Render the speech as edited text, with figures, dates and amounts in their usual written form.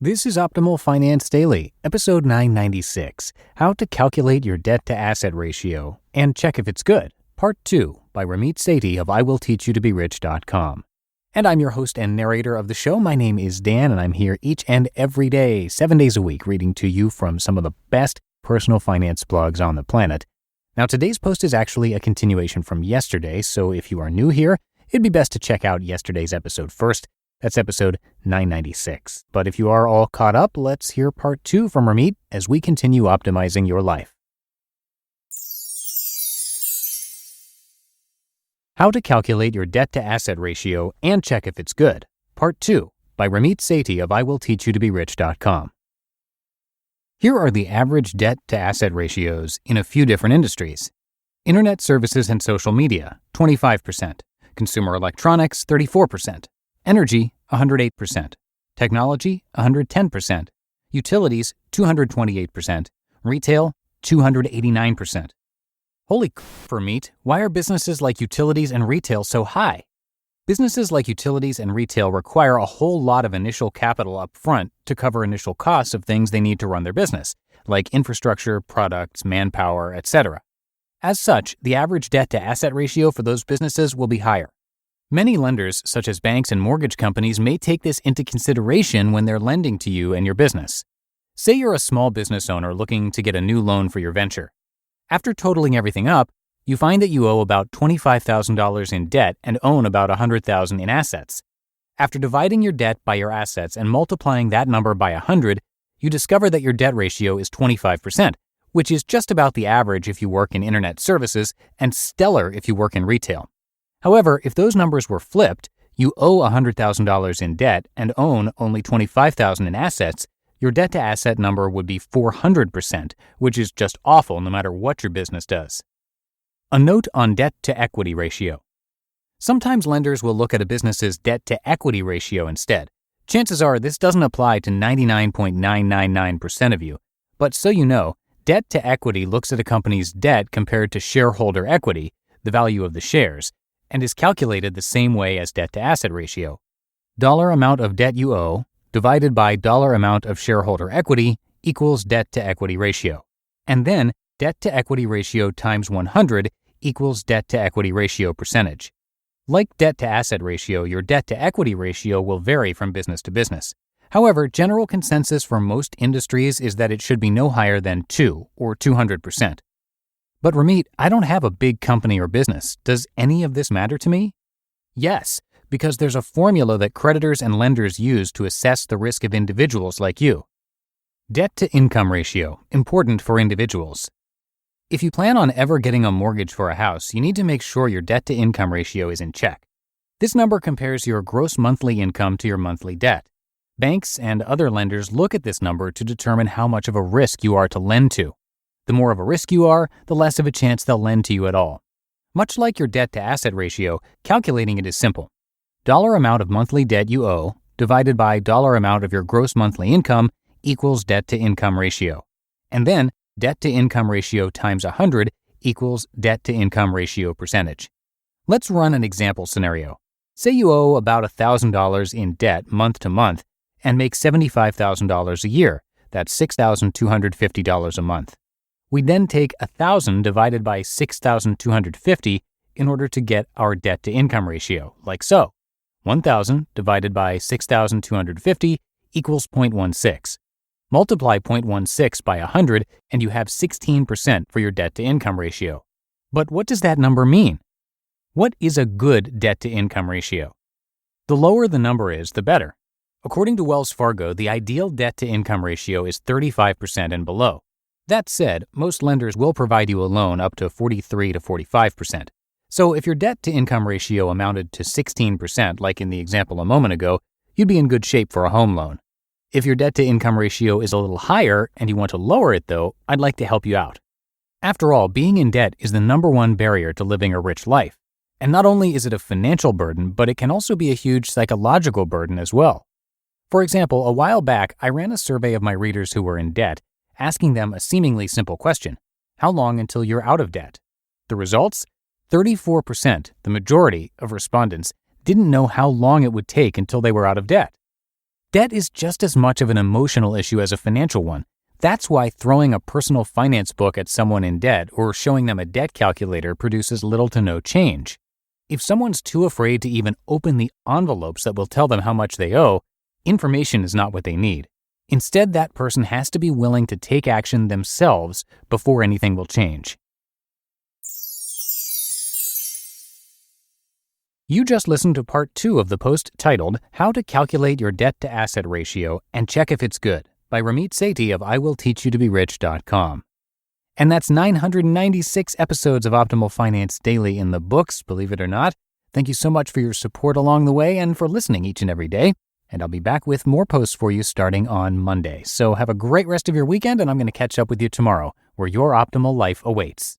This is Optimal Finance Daily, episode 996, How to Calculate Your Debt-to-Asset Ratio and Check If It's Good, Part 2, by Ramit Sethi of IWillTeachYouToBeRich.com. And I'm your host and narrator of the show. My name is Dan, and I'm here each and every day, 7 days a week, reading to you from some of the best personal finance blogs on the planet. Now, today's post is actually a continuation from yesterday, so if you are new here, it'd be best to check out yesterday's episode first. That's episode 996. But if you are all caught up, let's hear part 2 from Ramit as we continue optimizing your life. How to Calculate Your Debt-to-Asset Ratio and Check If It's Good, Part 2, by Ramit Sethi of IWillTeachYouToBeRich.com. Here are the average debt-to-asset ratios in a few different industries. Internet services and social media, 25%. Consumer electronics, 34%. Energy, 108%. Technology, 110%. Utilities, 228%. Retail, 289%. Holy for meat, why are businesses like utilities and retail so high? Businesses like utilities and retail require a whole lot of initial capital up front to cover initial costs of things they need to run their business, like infrastructure, products, manpower, etc. As such, the average debt-to-asset ratio for those businesses will be higher. Many lenders, such as banks and mortgage companies, may take this into consideration when they're lending to you and your business. Say you're a small business owner looking to get a new loan for your venture. After totaling everything up, you find that you owe about $25,000 in debt and own about $100,000 in assets. After dividing your debt by your assets and multiplying that number by 100, you discover that your debt ratio is 25%, which is just about the average if you work in internet services and stellar if you work in retail. However, if those numbers were flipped, you owe $100,000 in debt and own only $25,000 in assets, your debt-to-asset number would be 400%, which is just awful no matter what your business does. A note on debt-to-equity ratio. Sometimes lenders will look at a business's debt-to-equity ratio instead. Chances are this doesn't apply to 99.999% of you, but so you know, debt-to-equity looks at a company's debt compared to shareholder equity, the value of the shares, and is calculated the same way as debt-to-asset ratio. Dollar amount of debt you owe divided by dollar amount of shareholder equity equals debt-to-equity ratio. And then debt-to-equity ratio times 100 equals debt-to-equity ratio percentage. Like debt-to-asset ratio, your debt-to-equity ratio will vary from business to business. However, general consensus for most industries is that it should be no higher than 2 or 200%. But Ramit, I don't have a big company or business. Does any of this matter to me? Yes, because there's a formula that creditors and lenders use to assess the risk of individuals like you. Debt-to-income ratio, important for individuals. If you plan on ever getting a mortgage for a house, you need to make sure your debt-to-income ratio is in check. This number compares your gross monthly income to your monthly debt. Banks and other lenders look at this number to determine how much of a risk you are to lend to. The more of a risk you are, the less of a chance they'll lend to you at all. Much like your debt-to-asset ratio, calculating it is simple. Dollar amount of monthly debt you owe divided by dollar amount of your gross monthly income equals debt-to-income ratio. And then debt-to-income ratio times 100 equals debt-to-income ratio percentage. Let's run an example scenario. Say you owe about $1,000 in debt month to month and make $75,000 a year. That's $6,250 a month. We then take 1,000 divided by 6,250 in order to get our debt-to-income ratio, like so. 1,000 divided by 6,250 equals 0.16. Multiply 0.16 by 100 and you have 16% for your debt-to-income ratio. But what does that number mean? What is a good debt-to-income ratio? The lower the number is, the better. According to Wells Fargo, the ideal debt-to-income ratio is 35% and below. That said, most lenders will provide you a loan up to 43 to 45%. So if your debt-to-income ratio amounted to 16%, like in the example a moment ago, you'd be in good shape for a home loan. If your debt-to-income ratio is a little higher and you want to lower it though, I'd like to help you out. After all, being in debt is the number one barrier to living a rich life. And not only is it a financial burden, but it can also be a huge psychological burden as well. For example, a while back, I ran a survey of my readers who were in debt, asking them a seemingly simple question: how long until you're out of debt? The results? 34%, the majority of respondents, didn't know how long it would take until they were out of debt. Debt is just as much of an emotional issue as a financial one. That's why throwing a personal finance book at someone in debt or showing them a debt calculator produces little to no change. If someone's too afraid to even open the envelopes that will tell them how much they owe, information is not what they need. Instead, that person has to be willing to take action themselves before anything will change. You just listened to part 2 of the post titled How to Calculate Your Debt-to-Asset Ratio and Check If It's Good by Ramit Sethi of IWillTeachYouToBeRich.com. And that's 996 episodes of Optimal Finance Daily in the books, believe it or not. Thank you so much for your support along the way and for listening each and every day. And I'll be back with more posts for you starting on Monday. So have a great rest of your weekend, and I'm going to catch up with you tomorrow, where your optimal life awaits.